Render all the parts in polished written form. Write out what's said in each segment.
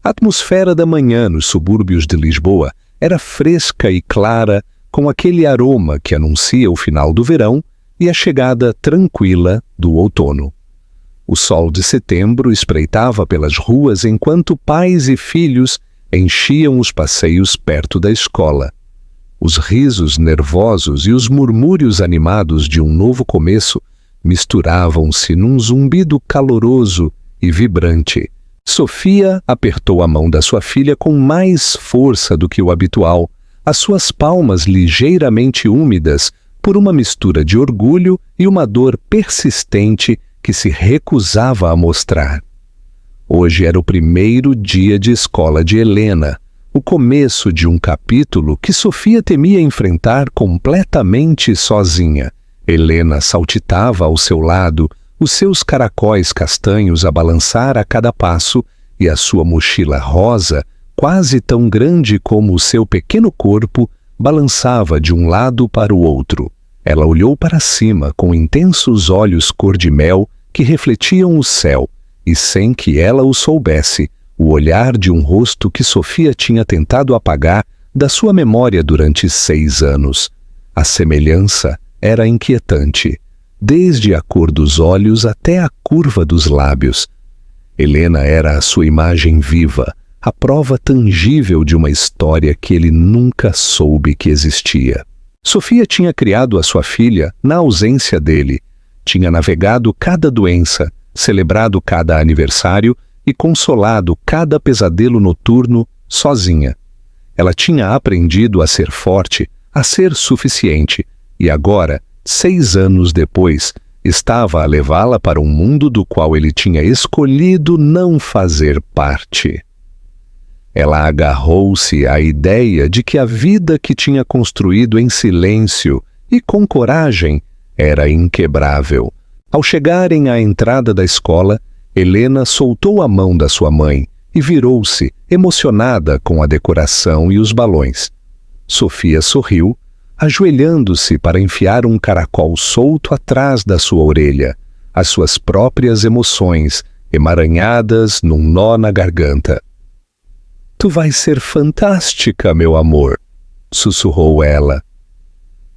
A atmosfera da manhã nos subúrbios de Lisboa era fresca e clara, com aquele aroma que anuncia o final do verão e a chegada tranquila do outono. O sol de setembro espreitava pelas ruas enquanto pais e filhos enchiam os passeios perto da escola. Os risos nervosos e os murmúrios animados de um novo começo misturavam-se num zumbido caloroso e vibrante. Sofia apertou a mão da sua filha com mais força do que o habitual, as suas palmas ligeiramente úmidas por uma mistura de orgulho e uma dor persistente que se recusava a mostrar. Hoje era o primeiro dia de escola de Helena, o começo de um capítulo que Sofia temia enfrentar completamente sozinha. Helena saltitava ao seu lado, os seus caracóis castanhos a balançar a cada passo e a sua mochila rosa, quase tão grande como o seu pequeno corpo, balançava de um lado para o outro. Ela olhou para cima com intensos olhos cor-de-mel que refletiam o céu, e sem que ela o soubesse, o olhar de um rosto que Sofia tinha tentado apagar da sua memória durante 6 anos. A semelhança era inquietante, desde a cor dos olhos até a curva dos lábios. Helena era a sua imagem viva, a prova tangível de uma história que ele nunca soube que existia. Sofia tinha criado a sua filha na ausência dele, tinha navegado cada doença, celebrado cada aniversário e consolado cada pesadelo noturno sozinha. Ela tinha aprendido a ser forte, a ser suficiente, e agora, 6 anos depois, estava a levá-la para um mundo do qual ele tinha escolhido não fazer parte. Ela agarrou-se à ideia de que a vida que tinha construído em silêncio e com coragem era inquebrável. Ao chegarem à entrada da escola, Helena soltou a mão da sua mãe e virou-se, emocionada com a decoração e os balões. Sofia sorriu, ajoelhando-se para enfiar um caracol solto atrás da sua orelha, as suas próprias emoções emaranhadas num nó na garganta. "Tu vais ser fantástica, meu amor", sussurrou ela.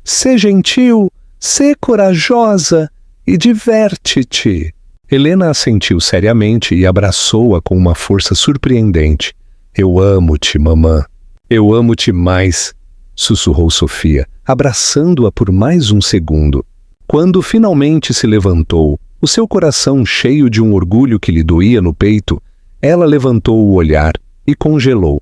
"Sê gentil, sê corajosa e diverte-te." Helena assentiu seriamente e abraçou-a com uma força surpreendente. "Eu amo-te, mamã. Eu amo-te mais", sussurrou Sofia, abraçando-a por mais um segundo. Quando finalmente se levantou, o seu coração cheio de um orgulho que lhe doía no peito, ela levantou o olhar e congelou.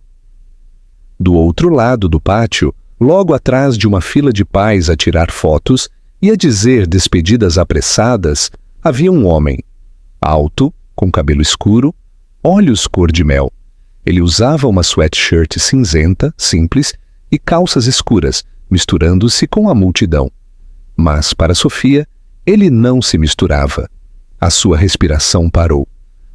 Do outro lado do pátio, logo atrás de uma fila de pais a tirar fotos e a dizer despedidas apressadas, havia um homem. Alto, com cabelo escuro, olhos cor-de-mel. Ele usava uma sweatshirt cinzenta, simples, e calças escuras, misturando-se com a multidão. Mas, para Sofia, ele não se misturava. A sua respiração parou.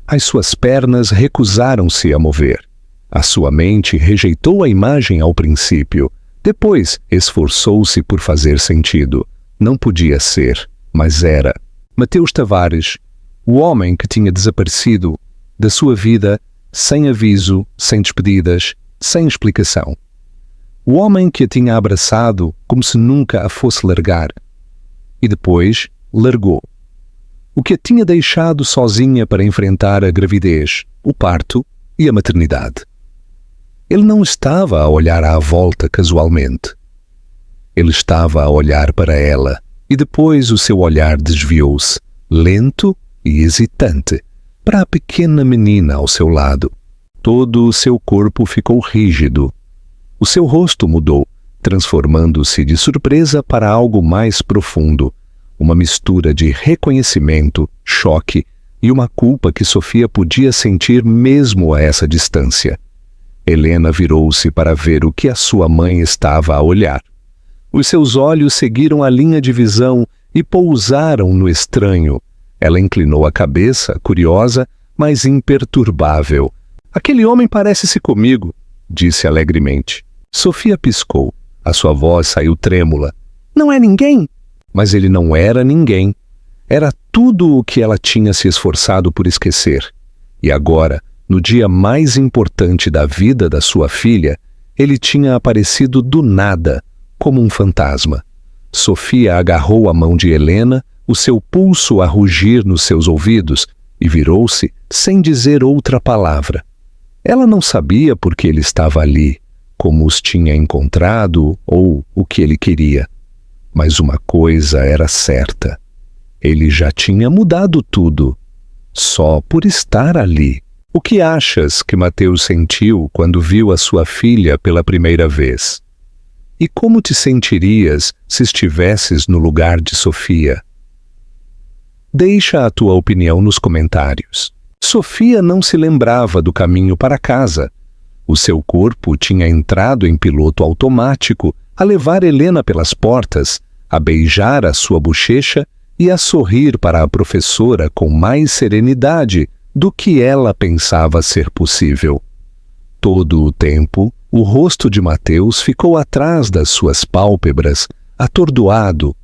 As suas pernas recusaram-se a mover. A sua mente rejeitou a imagem ao princípio. Depois, esforçou-se por fazer sentido. Não podia ser, mas era. Mateus Tavares, o homem que tinha desaparecido da sua vida sem aviso, sem despedidas, sem explicação. O homem que a tinha abraçado como se nunca a fosse largar. E depois largou. O que a tinha deixado sozinha para enfrentar a gravidez, o parto e a maternidade. Ele não estava a olhar à volta casualmente. Ele estava a olhar para ela, e depois o seu olhar desviou-se, lento e hesitante, para a pequena menina ao seu lado. Todo o seu corpo ficou rígido. O seu rosto mudou, transformando-se de surpresa para algo mais profundo, uma mistura de reconhecimento, choque e uma culpa que Sofia podia sentir mesmo a essa distância. Helena virou-se para ver o que a sua mãe estava a olhar. Os seus olhos seguiram a linha de visão e pousaram no estranho. Ela inclinou a cabeça, curiosa, mas imperturbável. "Aquele homem parece-se comigo", disse alegremente. Sofia piscou. A sua voz saiu trêmula. "Não é ninguém?" Mas ele não era ninguém. Era tudo o que ela tinha se esforçado por esquecer. E agora, no dia mais importante da vida da sua filha, ele tinha aparecido do nada, como um fantasma. Sofia agarrou a mão de Helena, o seu pulso a rugir nos seus ouvidos, e virou-se sem dizer outra palavra. Ela não sabia por que ele estava ali, como os tinha encontrado ou o que ele queria. Mas uma coisa era certa: ele já tinha mudado tudo, só por estar ali. O que achas que Mateus sentiu quando viu a sua filha pela primeira vez? E como te sentirias se estivesses no lugar de Sofia? Deixa a tua opinião nos comentários. Sofia não se lembrava do caminho para casa. O seu corpo tinha entrado em piloto automático a levar Helena pelas portas, a beijar a sua bochecha e a sorrir para a professora com mais serenidade do que ela pensava ser possível. Todo o tempo, o rosto de Mateus ficou atrás das suas pálpebras, atordoado,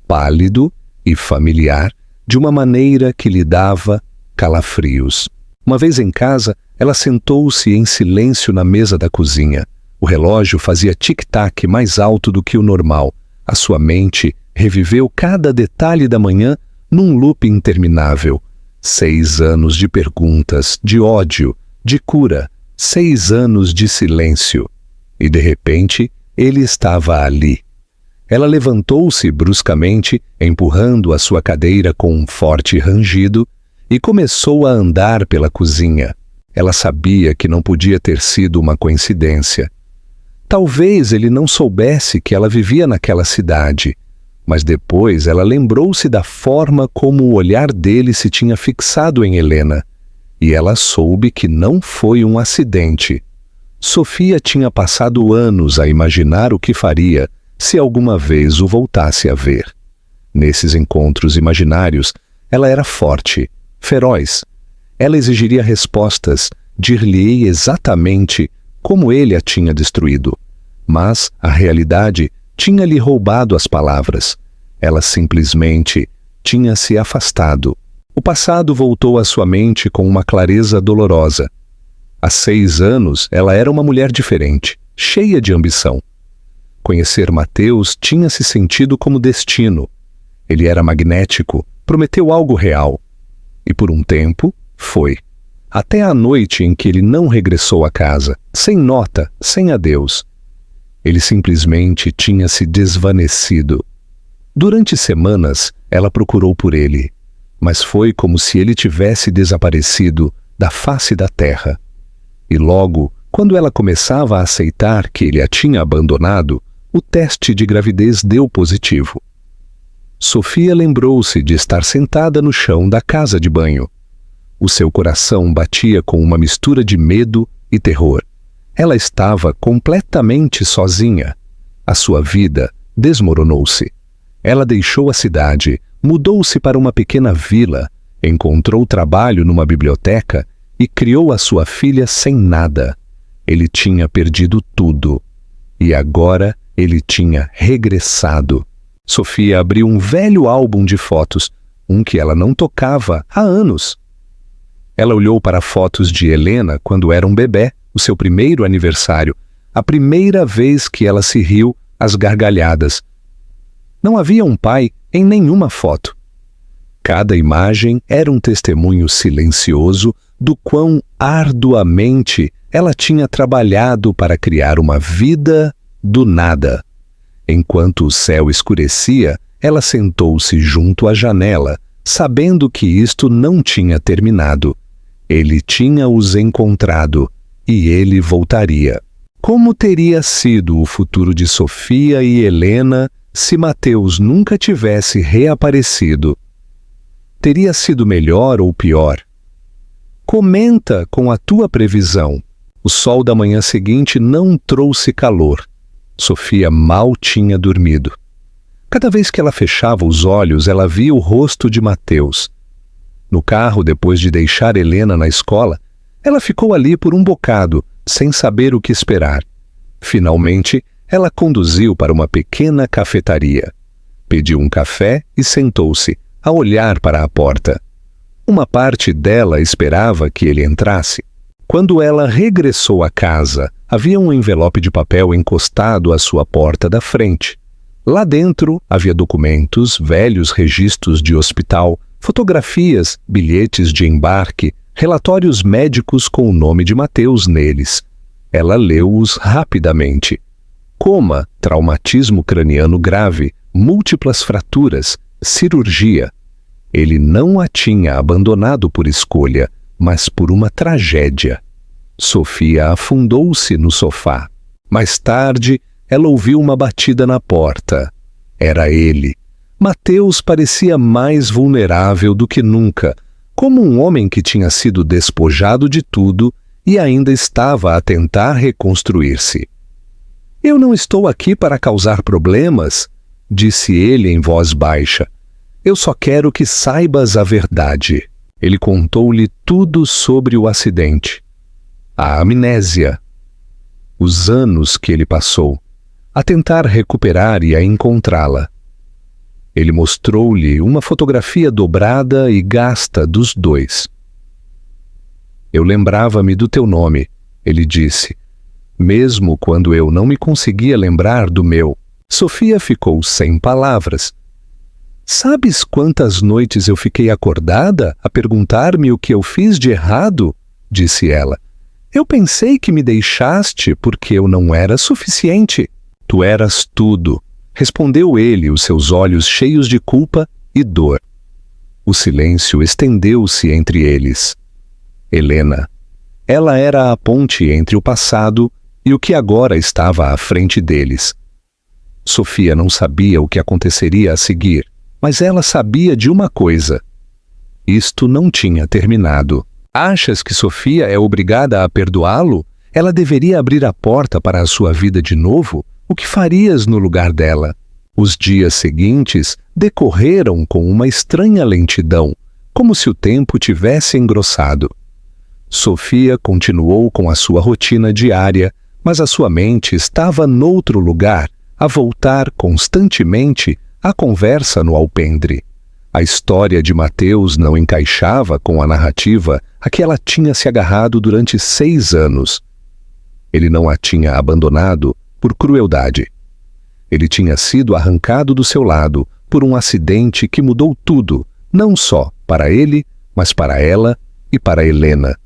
pálido e familiar, de uma maneira que lhe dava calafrios. Uma vez em casa, ela sentou-se em silêncio na mesa da cozinha. O relógio fazia tic-tac mais alto do que o normal. A sua mente reviveu cada detalhe da manhã num loop interminável. 6 anos de perguntas, de ódio, de cura, 6 anos de silêncio. E de repente, ele estava ali. Ela levantou-se bruscamente, empurrando a sua cadeira com um forte rangido, e começou a andar pela cozinha. Ela sabia que não podia ter sido uma coincidência. Talvez ele não soubesse que ela vivia naquela cidade, mas depois ela lembrou-se da forma como o olhar dele se tinha fixado em Helena, e ela soube que não foi um acidente. Sofia tinha passado anos a imaginar o que faria se alguma vez o voltasse a ver. Nesses encontros imaginários, ela era forte, feroz. Ela exigiria respostas, dir-lhe exatamente como ele a tinha destruído. Mas a realidade tinha-lhe roubado as palavras. Ela simplesmente tinha se afastado. O passado voltou à sua mente com uma clareza dolorosa. Há 6 anos, ela era uma mulher diferente, cheia de ambição. Conhecer Mateus tinha se sentido como destino. Ele era magnético, prometeu algo real. E por um tempo, foi. Até a noite em que ele não regressou a casa, sem nota, sem adeus. Ele simplesmente tinha se desvanecido. Durante semanas, ela procurou por ele, mas foi como se ele tivesse desaparecido da face da terra. E logo, quando ela começava a aceitar que ele a tinha abandonado, o teste de gravidez deu positivo. Sofia lembrou-se de estar sentada no chão da casa de banho. O seu coração batia com uma mistura de medo e terror. Ela estava completamente sozinha. A sua vida desmoronou-se. Ela deixou a cidade, mudou-se para uma pequena vila, encontrou trabalho numa biblioteca e criou a sua filha sem nada. Ele tinha perdido tudo. E agora ele tinha regressado. Sofia abriu um velho álbum de fotos, um que ela não tocava há anos. Ela olhou para fotos de Helena quando era um bebê, o seu primeiro aniversário, a primeira vez que ela se riu às gargalhadas. Não havia um pai em nenhuma foto. Cada imagem era um testemunho silencioso do quão arduamente ela tinha trabalhado para criar uma vida do nada. Enquanto o céu escurecia, ela sentou-se junto à janela, sabendo que isto não tinha terminado. Ele tinha os encontrado, e ele voltaria. Como teria sido o futuro de Sofia e Helena se Mateus nunca tivesse reaparecido? Teria sido melhor ou pior? Comenta com a tua previsão. O sol da manhã seguinte não trouxe calor. Sofia mal tinha dormido. Cada vez que ela fechava os olhos, ela via o rosto de Mateus. No carro, depois de deixar Helena na escola, ela ficou ali por um bocado, sem saber o que esperar. Finalmente, ela conduziu para uma pequena cafetaria. Pediu um café e sentou-se, a olhar para a porta. Uma parte dela esperava que ele entrasse. Quando ela regressou à casa, havia um envelope de papel encostado à sua porta da frente. Lá dentro havia documentos, velhos registros de hospital, fotografias, bilhetes de embarque, relatórios médicos com o nome de Mateus neles. Ela leu-os rapidamente. Coma, traumatismo craniano grave, múltiplas fraturas, cirurgia. Ele não a tinha abandonado por escolha, mas por uma tragédia. Sofia afundou-se no sofá. Mais tarde, ela ouviu uma batida na porta. Era ele. Mateus parecia mais vulnerável do que nunca, como um homem que tinha sido despojado de tudo e ainda estava a tentar reconstruir-se. "Eu não estou aqui para causar problemas", disse ele em voz baixa. "Eu só quero que saibas a verdade." Ele contou-lhe tudo sobre o acidente. A amnésia. Os anos que ele passou a tentar recuperar e a encontrá-la. Ele mostrou-lhe uma fotografia dobrada e gasta dos dois. "Eu lembrava-me do teu nome", ele disse, mesmo quando eu não me conseguia lembrar do meu. Sofia ficou sem palavras. "Sabes quantas noites eu fiquei acordada a perguntar-me o que eu fiz de errado?", disse ela. "Eu pensei que me deixaste porque eu não era suficiente." "Tu eras tudo", respondeu ele, os seus olhos cheios de culpa e dor. O silêncio estendeu-se entre eles. Helena. Ela era a ponte entre o passado e o que agora estava à frente deles. Sofia não sabia o que aconteceria a seguir, mas ela sabia de uma coisa. Isto não tinha terminado. "Achas que Sofia é obrigada a perdoá-lo? Ela deveria abrir a porta para a sua vida de novo? O que farias no lugar dela?" Os dias seguintes decorreram com uma estranha lentidão, como se o tempo tivesse engrossado. Sofia continuou com a sua rotina diária, mas a sua mente estava noutro lugar, a voltar constantemente à conversa no alpendre. A história de Mateus não encaixava com a narrativa a que ela tinha se agarrado durante 6 anos. Ele não a tinha abandonado por crueldade. Ele tinha sido arrancado do seu lado por um acidente que mudou tudo, não só para ele, mas para ela e para Helena.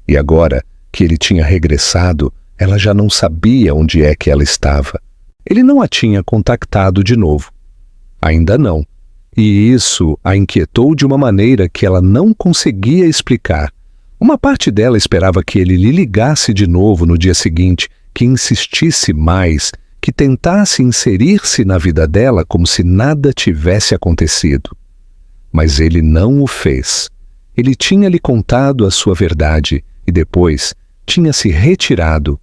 E agora que ele tinha regressado, ela já não sabia onde é que ela estava. Ele não a tinha contactado de novo. Ainda não. E isso a inquietou de uma maneira que ela não conseguia explicar. Uma parte dela esperava que ele lhe ligasse de novo no dia seguinte, que insistisse mais, que tentasse inserir-se na vida dela como se nada tivesse acontecido. Mas ele não o fez. Ele tinha lhe contado a sua verdade e depois tinha se retirado,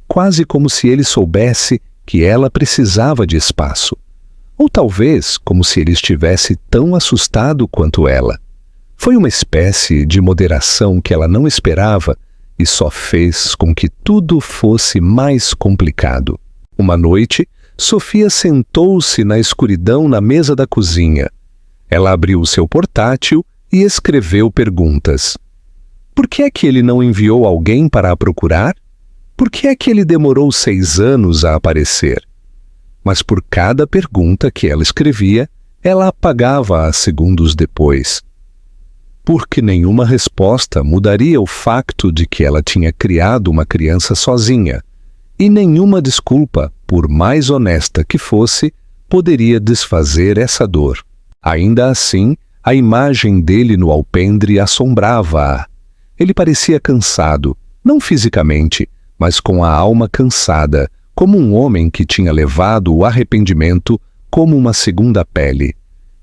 quase como se ele soubesse que ela precisava de espaço. Ou talvez como se ele estivesse tão assustado quanto ela. Foi uma espécie de moderação que ela não esperava e só fez com que tudo fosse mais complicado. Uma noite, Sofia sentou-se na escuridão na mesa da cozinha. Ela abriu o seu portátil e escreveu perguntas. Por que é que ele não enviou alguém para a procurar? Por que é que ele demorou 6 anos a aparecer? Mas por cada pergunta que ela escrevia, ela apagava-a segundos depois. Porque nenhuma resposta mudaria o facto de que ela tinha criado uma criança sozinha, e nenhuma desculpa, por mais honesta que fosse, poderia desfazer essa dor. Ainda assim, a imagem dele no alpendre assombrava-a. Ele parecia cansado, não fisicamente, mas com a alma cansada, como um homem que tinha levado o arrependimento como uma segunda pele.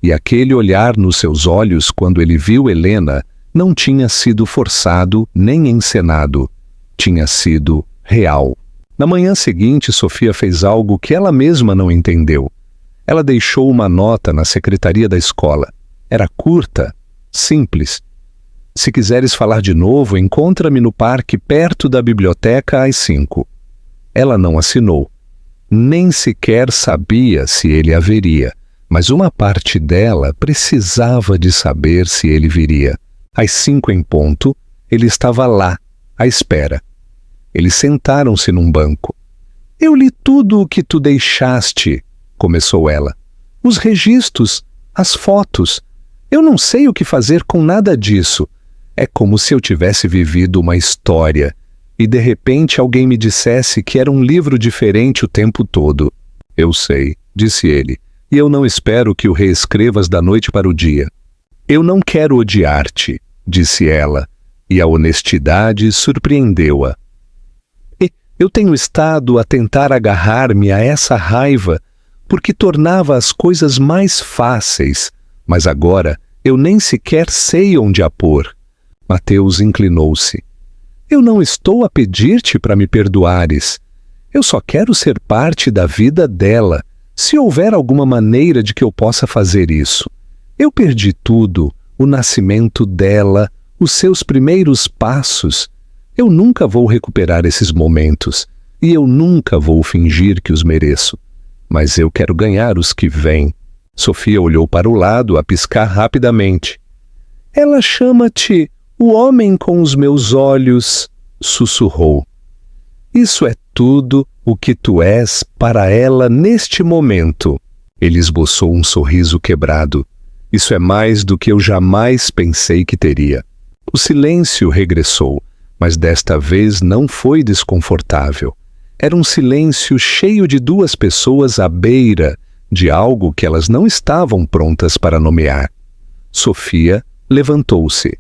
E aquele olhar nos seus olhos quando ele viu Helena não tinha sido forçado nem encenado. Tinha sido real. Na manhã seguinte, Sofia fez algo que ela mesma não entendeu. Ela deixou uma nota na secretaria da escola. Era curta, simples. Se quiseres falar de novo, encontra-me no parque perto da biblioteca às 5. Ela não assinou. Nem sequer sabia se ele haveria, mas uma parte dela precisava de saber se ele viria. Às 5 em ponto, ele estava lá, à espera. Eles sentaram-se num banco. Eu li tudo o que tu deixaste, começou ela. Os registros, as fotos. Eu não sei o que fazer com nada disso. É como se eu tivesse vivido uma história e de repente alguém me dissesse que era um livro diferente o tempo todo. Eu sei, disse ele, e eu não espero que o reescrevas da noite para o dia. Eu não quero odiar-te, disse ela, e a honestidade surpreendeu-a. Eu tenho estado a tentar agarrar-me a essa raiva porque tornava as coisas mais fáceis, mas agora eu nem sequer sei onde a pôr. Mateus inclinou-se. Eu não estou a pedir-te para me perdoares. Eu só quero ser parte da vida dela, se houver alguma maneira de que eu possa fazer isso. Eu perdi tudo, o nascimento dela, os seus primeiros passos. Eu nunca vou recuperar esses momentos, e eu nunca vou fingir que os mereço. Mas eu quero ganhar os que vêm. Sofia olhou para o lado a piscar rapidamente. Ela chama-te o homem com os meus olhos, sussurrou. Isso é tudo o que tu és para ela neste momento. Ele esboçou um sorriso quebrado. Isso é mais do que eu jamais pensei que teria. O silêncio regressou, mas desta vez não foi desconfortável. Era um silêncio cheio de duas pessoas à beira de algo que elas não estavam prontas para nomear. Sofia levantou-se.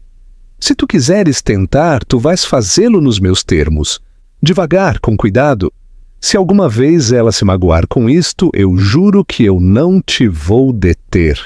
Se tu quiseres tentar, tu vais fazê-lo nos meus termos. Devagar, com cuidado. Se alguma vez ela se magoar com isto, eu juro que eu não te vou deter.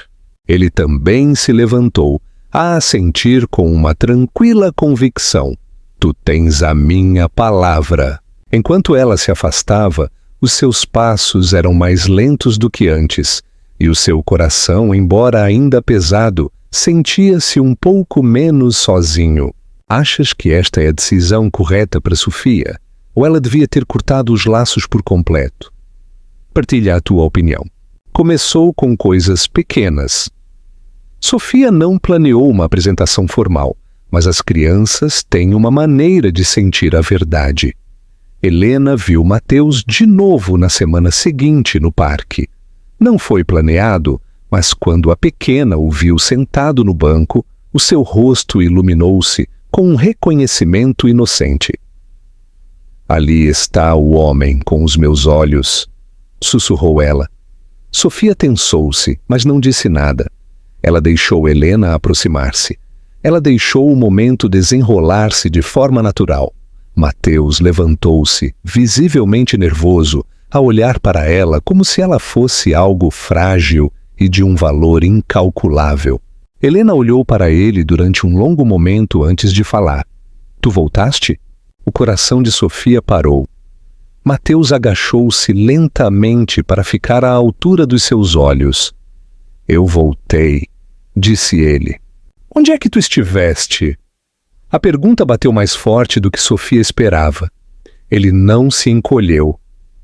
Ele também se levantou, a assentir com uma tranquila convicção. Tu tens a minha palavra. Enquanto ela se afastava, os seus passos eram mais lentos do que antes, e o seu coração, embora ainda pesado, sentia-se um pouco menos sozinho. Achas que esta é a decisão correta para Sofia? Ou ela devia ter cortado os laços por completo? Partilha a tua opinião. Começou com coisas pequenas. Sofia não planeou uma apresentação formal, mas as crianças têm uma maneira de sentir a verdade. Helena viu Mateus de novo na semana seguinte no parque. Não foi planeado, mas quando a pequena o viu sentado no banco, o seu rosto iluminou-se com um reconhecimento inocente. Ali está o homem com os meus olhos, sussurrou ela. Sofia tensou-se, mas não disse nada. Ela deixou Helena aproximar-se. Ela deixou o momento desenrolar-se de forma natural. Mateus levantou-se, visivelmente nervoso, a olhar para ela como se ela fosse algo frágil e de um valor incalculável. Helena olhou para ele durante um longo momento antes de falar. Tu voltaste? O coração de Sofia parou. Mateus agachou-se lentamente para ficar à altura dos seus olhos. Eu voltei, disse ele. Onde é que tu estiveste? A pergunta bateu mais forte do que Sofia esperava. Ele não se encolheu.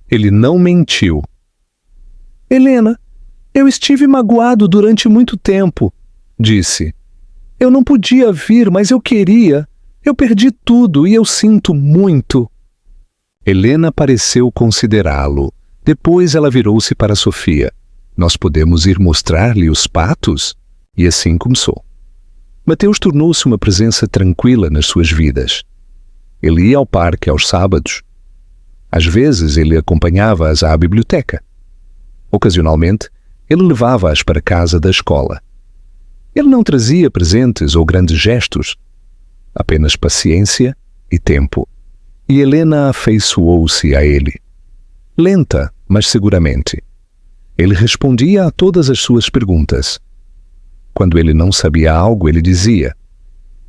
Ele não mentiu. Helena, eu estive magoado durante muito tempo, disse. Eu não podia vir, mas eu queria. Eu perdi tudo e eu sinto muito. Helena pareceu considerá-lo. Depois ela virou-se para Sofia. Nós podemos ir mostrar-lhe os patos? E assim começou. Mateus tornou-se uma presença tranquila nas suas vidas. Ele ia ao parque aos sábados. Às vezes ele acompanhava-as à biblioteca. Ocasionalmente, ele levava-as para casa da escola. Ele não trazia presentes ou grandes gestos, apenas paciência e tempo. E Helena afeiçoou-se a ele. Lenta, mas seguramente. Ele respondia a todas as suas perguntas. Quando ele não sabia algo, ele dizia.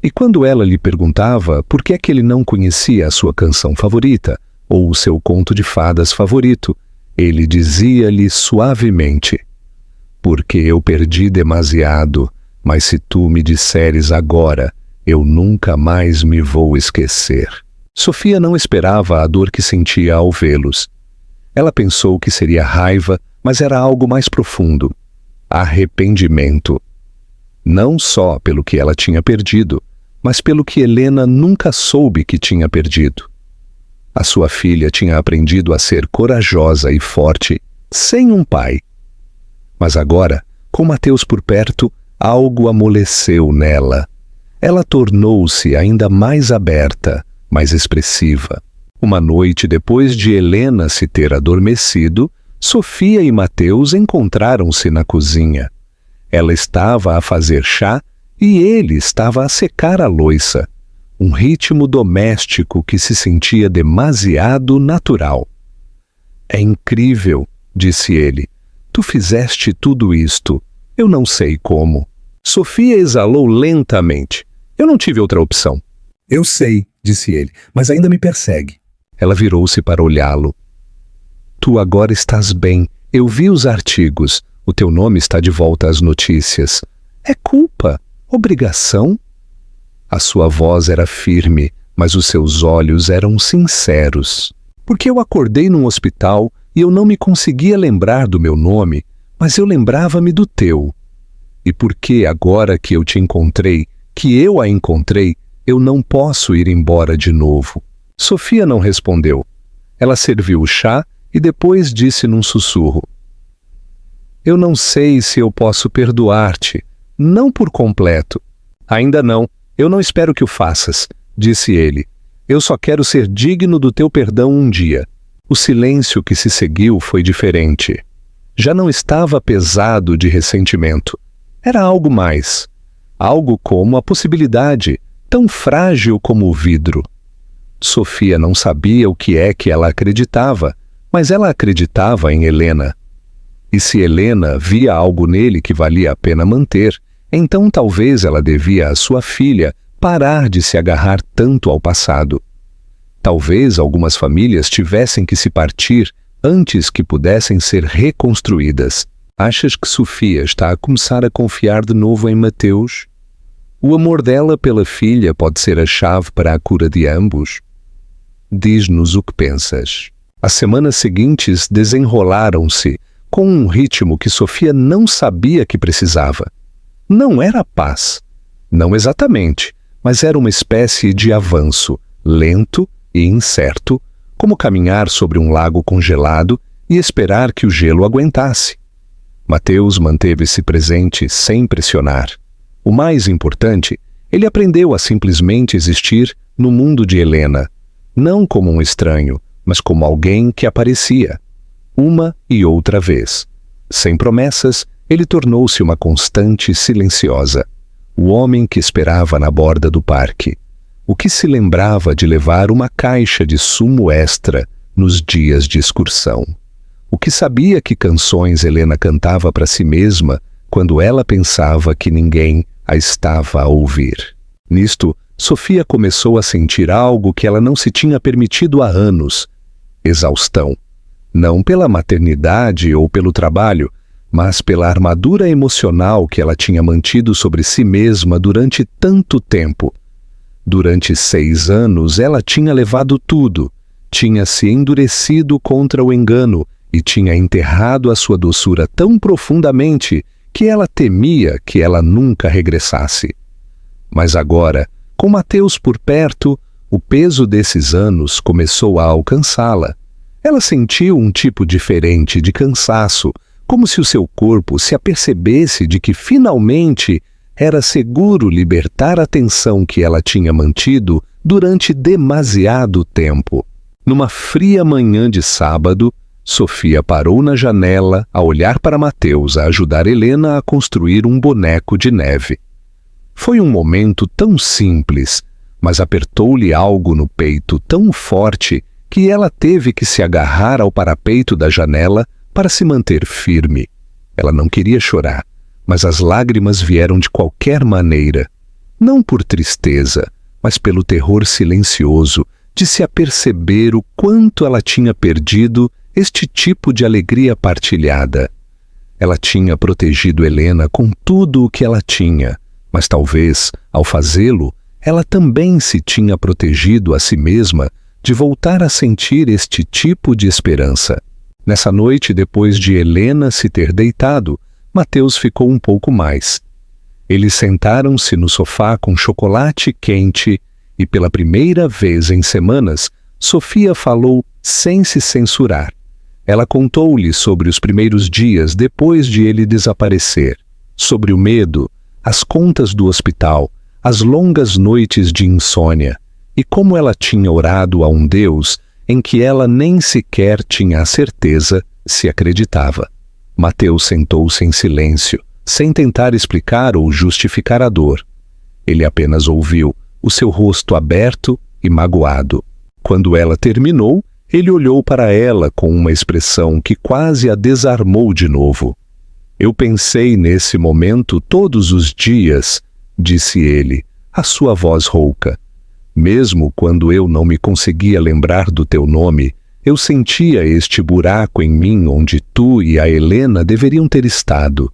E quando ela lhe perguntava por que é que ele não conhecia a sua canção favorita ou o seu conto de fadas favorito, ele dizia-lhe suavemente: porque eu perdi demasiado, mas se tu me disseres agora, eu nunca mais me vou esquecer. Sofia não esperava a dor que sentia ao vê-los. Ela pensou que seria raiva, mas era algo mais profundo. Arrependimento. Não só pelo que ela tinha perdido, mas pelo que Helena nunca soube que tinha perdido. A sua filha tinha aprendido a ser corajosa e forte, sem um pai. Mas agora, com Mateus por perto, algo amoleceu nela. Ela tornou-se ainda mais aberta, mais expressiva. Uma noite depois de Helena se ter adormecido, Sofia e Mateus encontraram-se na cozinha. Ela estava a fazer chá e ele estava a secar a louça. Um ritmo doméstico que se sentia demasiado natural. "É incrível", disse ele. "Tu fizeste tudo isto. Eu não sei como." Sofia exalou lentamente. "Eu não tive outra opção." "Eu sei", disse ele, "mas ainda me persegue." Ela virou-se para olhá-lo. "Tu agora estás bem. Eu vi os artigos. O teu nome está de volta às notícias. É culpa? Obrigação?" A sua voz era firme, mas os seus olhos eram sinceros. "Porque eu acordei num hospital e eu não me conseguia lembrar do meu nome, mas eu lembrava-me do teu. E porque agora que eu te encontrei, que eu a encontrei, eu não posso ir embora de novo." Sofia não respondeu. Ela serviu o chá e depois disse num sussurro: "Eu não sei se eu posso perdoar-te, não por completo." "Ainda não. Eu não espero que o faças", disse ele. "Eu só quero ser digno do teu perdão um dia." O silêncio que se seguiu foi diferente. Já não estava pesado de ressentimento. Era algo mais. Algo como a possibilidade, tão frágil como o vidro. Sofia não sabia o que é que ela acreditava, mas ela acreditava em Helena. E se Helena via algo nele que valia a pena manter, então talvez ela devia à sua filha parar de se agarrar tanto ao passado. Talvez algumas famílias tivessem que se partir antes que pudessem ser reconstruídas. Achas que Sofia está a começar a confiar de novo em Mateus? O amor dela pela filha pode ser a chave para a cura de ambos? Diz-nos o que pensas. As semanas seguintes desenrolaram-se com um ritmo que Sofia não sabia que precisava. Não era paz. Não exatamente, mas era uma espécie de avanço, lento e incerto, como caminhar sobre um lago congelado e esperar que o gelo aguentasse. Mateus manteve-se presente sem pressionar. O mais importante, ele aprendeu a simplesmente existir no mundo de Helena, não como um estranho, mas como alguém que aparecia, uma e outra vez. Sem promessas, ele tornou-se uma constante silenciosa, o homem que esperava na borda do parque, o que se lembrava de levar uma caixa de sumo extra nos dias de excursão, o que sabia que canções Helena cantava para si mesma quando ela pensava que ninguém a estava a ouvir. Nisto, Sofia começou a sentir algo que ela não se tinha permitido há anos: exaustão. Não pela maternidade ou pelo trabalho, mas pela armadura emocional que ela tinha mantido sobre si mesma durante tanto tempo. Durante 6 anos ela tinha levado tudo, tinha se endurecido contra o engano e tinha enterrado a sua doçura tão profundamente que ela temia que ela nunca regressasse. Mas agora, com Mateus por perto, o peso desses anos começou a alcançá-la. Ela sentiu um tipo diferente de cansaço, como se o seu corpo se apercebesse de que finalmente era seguro libertar a tensão que ela tinha mantido durante demasiado tempo. Numa fria manhã de sábado, Sofia parou na janela a olhar para Mateus a ajudar Helena a construir um boneco de neve. Foi um momento tão simples, mas apertou-lhe algo no peito tão forte que ela teve que se agarrar ao parapeito da janela para se manter firme. Ela não queria chorar, mas as lágrimas vieram de qualquer maneira, não por tristeza, mas pelo terror silencioso de se aperceber o quanto ela tinha perdido este tipo de alegria partilhada. Ela tinha protegido Helena com tudo o que ela tinha, mas talvez, ao fazê-lo, ela também se tinha protegido a si mesma de voltar a sentir este tipo de esperança. Nessa noite, depois de Helena se ter deitado, Mateus ficou um pouco mais. Eles sentaram-se no sofá com chocolate quente e, pela primeira vez em semanas, Sofia falou sem se censurar. Ela contou-lhe sobre os primeiros dias depois de ele desaparecer, sobre o medo, as contas do hospital, as longas noites de insônia, e como ela tinha orado a um Deus em que ela nem sequer tinha a certeza se acreditava. Mateus sentou-se em silêncio, sem tentar explicar ou justificar a dor. Ele apenas ouviu, o seu rosto aberto e magoado. Quando ela terminou, ele olhou para ela com uma expressão que quase a desarmou de novo. Eu pensei nesse momento todos os dias, disse ele, a sua voz rouca. Mesmo quando eu não me conseguia lembrar do teu nome, eu sentia este buraco em mim onde tu e a Helena deveriam ter estado.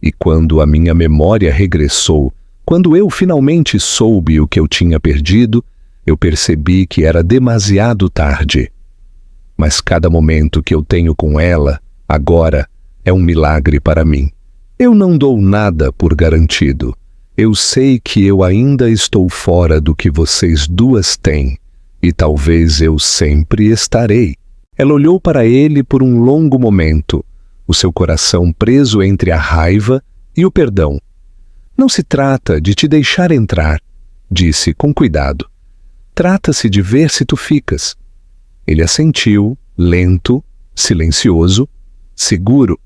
E quando a minha memória regressou, quando eu finalmente soube o que eu tinha perdido, eu percebi que era demasiado tarde. Mas cada momento que eu tenho com ela, agora, é um milagre para mim. Eu não dou nada por garantido. Eu sei que eu ainda estou fora do que vocês duas têm, e talvez eu sempre estarei. Ela olhou para ele por um longo momento, o seu coração preso entre a raiva e o perdão. Não se trata de te deixar entrar, disse com cuidado. Trata-se de ver se tu ficas. Ele assentiu, lento, silencioso, seguro.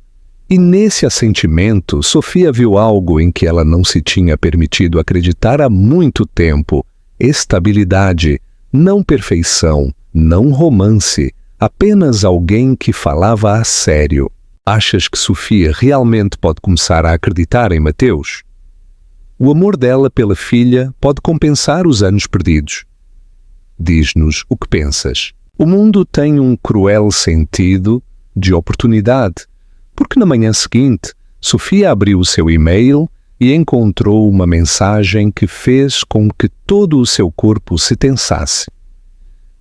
E nesse assentimento, Sofia viu algo em que ela não se tinha permitido acreditar há muito tempo. Estabilidade, não perfeição, não romance, apenas alguém que falava a sério. Achas que Sofia realmente pode começar a acreditar em Mateus? O amor dela pela filha pode compensar os anos perdidos. Diz-nos o que pensas. O mundo tem um cruel sentido de oportunidade, porque na manhã seguinte, Sofia abriu o seu e-mail e encontrou uma mensagem que fez com que todo o seu corpo se tensasse.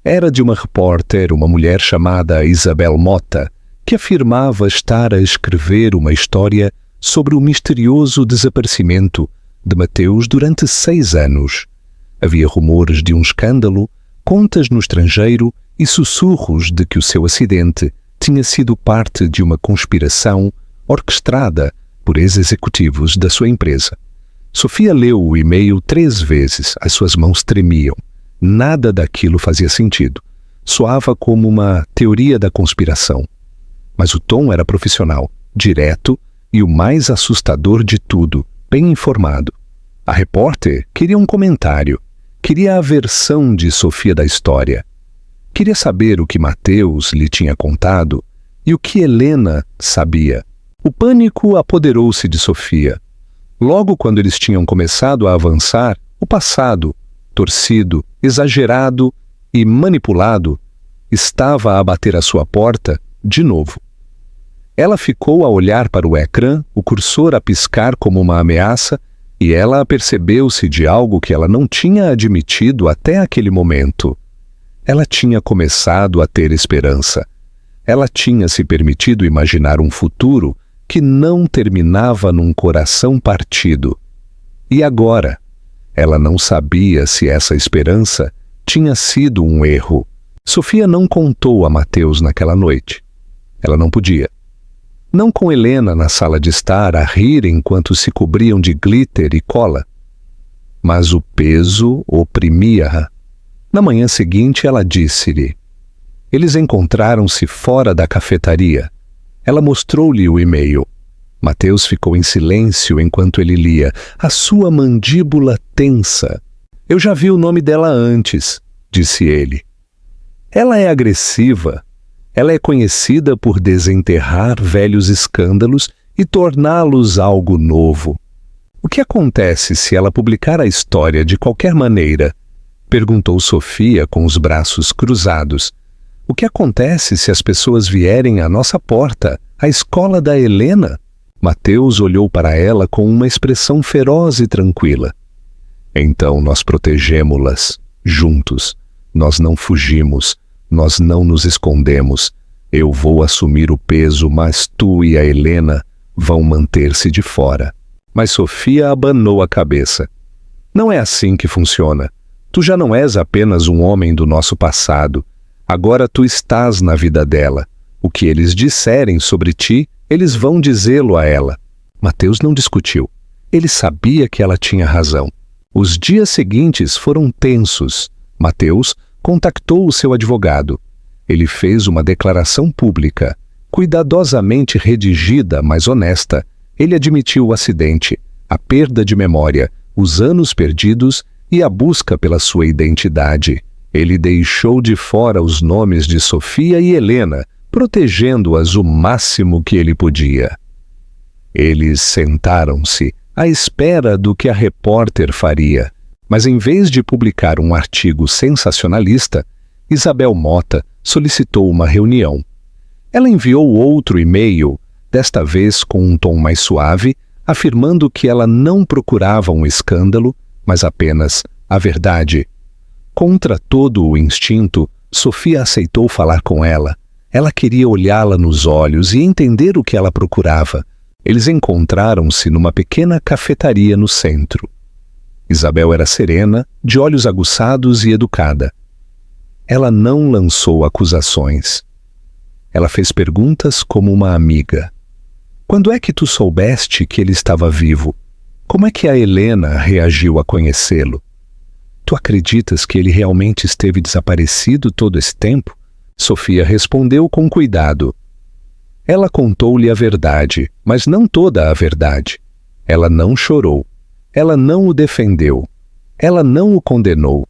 Era de uma repórter, uma mulher chamada Isabel Mota, que afirmava estar a escrever uma história sobre o misterioso desaparecimento de Mateus durante 6 anos. Havia rumores de um escândalo, contas no estrangeiro e sussurros de que o seu acidente tinha sido parte de uma conspiração orquestrada por ex-executivos da sua empresa. Sofia leu o e-mail 3 vezes, as suas mãos tremiam. Nada daquilo fazia sentido. Soava como uma teoria da conspiração. Mas o tom era profissional, direto e o mais assustador de tudo, bem informado. A repórter queria um comentário, queria a versão de Sofia da história. Queria saber o que Mateus lhe tinha contado e o que Helena sabia. O pânico apoderou-se de Sofia. Logo quando eles tinham começado a avançar, o passado, torcido, exagerado e manipulado, estava a bater à sua porta de novo. Ela ficou a olhar para o ecrã, o cursor a piscar como uma ameaça, e ela apercebeu-se de algo que ela não tinha admitido até aquele momento. Ela tinha começado a ter esperança. Ela tinha se permitido imaginar um futuro que não terminava num coração partido. E agora? Ela não sabia se essa esperança tinha sido um erro. Sofia não contou a Mateus naquela noite. Ela não podia. Não com Helena na sala de estar a rir enquanto se cobriam de glitter e cola. Mas o peso oprimia-a. Na manhã seguinte ela disse-lhe. Eles encontraram-se fora da cafetaria. Ela mostrou-lhe o e-mail. Mateus ficou em silêncio enquanto ele lia, a sua mandíbula tensa. Eu já vi o nome dela antes, disse ele. Ela é agressiva. Ela é conhecida por desenterrar velhos escândalos e torná-los algo novo. O que acontece se ela publicar a história de qualquer maneira? Perguntou Sofia com os braços cruzados. O que acontece se as pessoas vierem à nossa porta, à escola da Helena? Mateus olhou para ela com uma expressão feroz e tranquila. Então nós protegemo-las, juntos. Nós não fugimos, nós não nos escondemos. Eu vou assumir o peso, mas tu e a Helena vão manter-se de fora. Mas Sofia abanou a cabeça. Não é assim que funciona. Tu já não és apenas um homem do nosso passado. Agora tu estás na vida dela. O que eles disserem sobre ti, eles vão dizê-lo a ela. Mateus não discutiu. Ele sabia que ela tinha razão. Os dias seguintes foram tensos. Mateus contactou o seu advogado. Ele fez uma declaração pública, cuidadosamente redigida, mas honesta. Ele admitiu o acidente, a perda de memória, os anos perdidos e a busca pela sua identidade. Ele deixou de fora os nomes de Sofia e Helena, protegendo-as o máximo que ele podia. Eles sentaram-se à espera do que a repórter faria, mas em vez de publicar um artigo sensacionalista, Isabel Mota solicitou uma reunião. Ela enviou outro e-mail, desta vez com um tom mais suave, afirmando que ela não procurava um escândalo, mas apenas a verdade. Contra todo o instinto, Sofia aceitou falar com ela. Ela queria olhá-la nos olhos e entender o que ela procurava. Eles encontraram-se numa pequena cafetaria no centro. Isabel era serena, de olhos aguçados e educada. Ela não lançou acusações. Ela fez perguntas como uma amiga. Quando é que tu soubeste que ele estava vivo? Como é que a Helena reagiu a conhecê-lo? Tu acreditas que ele realmente esteve desaparecido todo esse tempo? Sofia respondeu com cuidado. Ela contou-lhe a verdade, mas não toda a verdade. Ela não chorou. Ela não o defendeu. Ela não o condenou.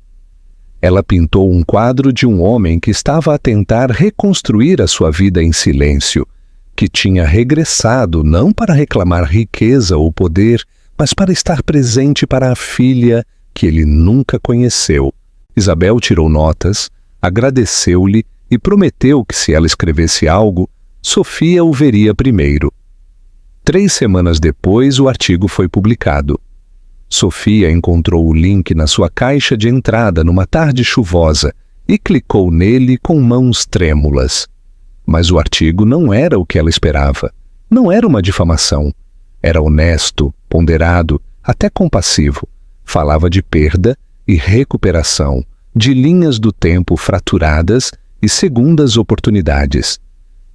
Ela pintou um quadro de um homem que estava a tentar reconstruir a sua vida em silêncio, que tinha regressado não para reclamar riqueza ou poder, mas para estar presente para a filha que ele nunca conheceu. Isabel tirou notas, agradeceu-lhe e prometeu que se ela escrevesse algo, Sofia o veria primeiro. 3 semanas depois, o artigo foi publicado. Sofia encontrou o link na sua caixa de entrada numa tarde chuvosa e clicou nele com mãos trêmulas. Mas o artigo não era o que ela esperava. Não era uma difamação. Era honesto, ponderado, até compassivo. Falava de perda e recuperação, de linhas do tempo fraturadas e segundas oportunidades.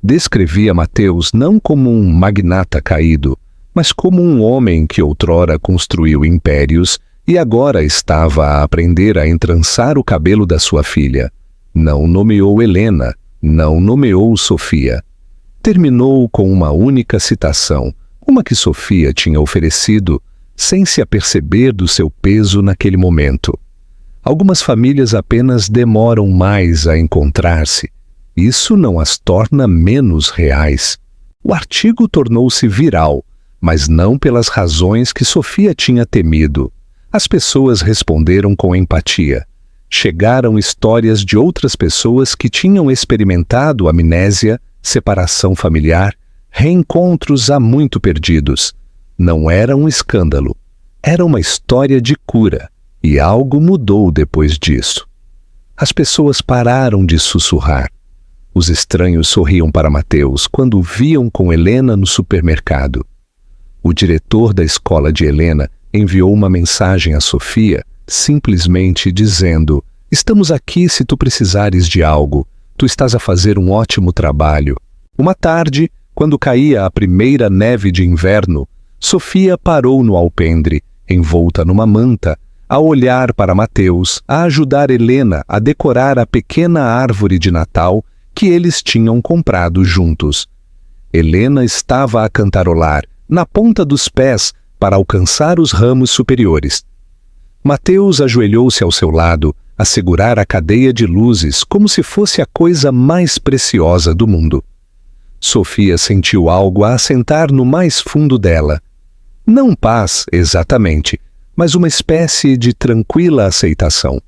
Descrevia Mateus não como um magnata caído, mas como um homem que outrora construiu impérios e agora estava a aprender a entrançar o cabelo da sua filha. Não nomeou Helena, não nomeou Sofia. Terminou com uma única citação, uma que Sofia tinha oferecido, sem se aperceber do seu peso naquele momento. Algumas famílias apenas demoram mais a encontrar-se. Isso não as torna menos reais. O artigo tornou-se viral, mas não pelas razões que Sofia tinha temido. As pessoas responderam com empatia. Chegaram histórias de outras pessoas que tinham experimentado amnésia, separação familiar, reencontros há muito perdidos. Não era um escândalo. Era uma história de cura, e algo mudou depois disso. As pessoas pararam de sussurrar. Os estranhos sorriam para Mateus quando o viam com Helena no supermercado. O diretor da escola de Helena enviou uma mensagem a Sofia, simplesmente dizendo: "Estamos aqui se tu precisares de algo. Tu estás a fazer um ótimo trabalho." Uma tarde, quando caía a primeira neve de inverno, Sofia parou no alpendre, envolta numa manta, a olhar para Mateus, a ajudar Helena a decorar a pequena árvore de Natal que eles tinham comprado juntos. Helena estava a cantarolar, na ponta dos pés, para alcançar os ramos superiores. Mateus ajoelhou-se ao seu lado, a segurar a cadeia de luzes como se fosse a coisa mais preciosa do mundo. Sofia sentiu algo a assentar no mais fundo dela. Não paz, exatamente, mas uma espécie de tranquila aceitação.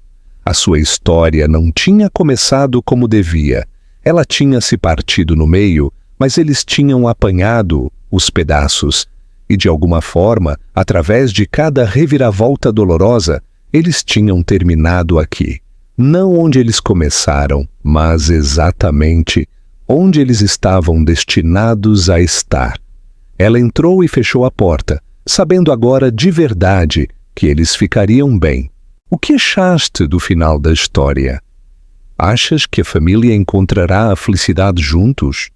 A sua história não tinha começado como devia. Ela tinha se partido no meio, mas eles tinham apanhado os pedaços. E de alguma forma, através de cada reviravolta dolorosa, eles tinham terminado aqui. Não onde eles começaram, mas exatamente onde eles estavam destinados a estar. Ela entrou e fechou a porta, sabendo agora de verdade que eles ficariam bem. O que achaste do final da história? Achas que a família encontrará a felicidade juntos?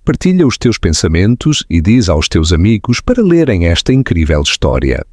Partilha os teus pensamentos e diz aos teus amigos para lerem esta incrível história.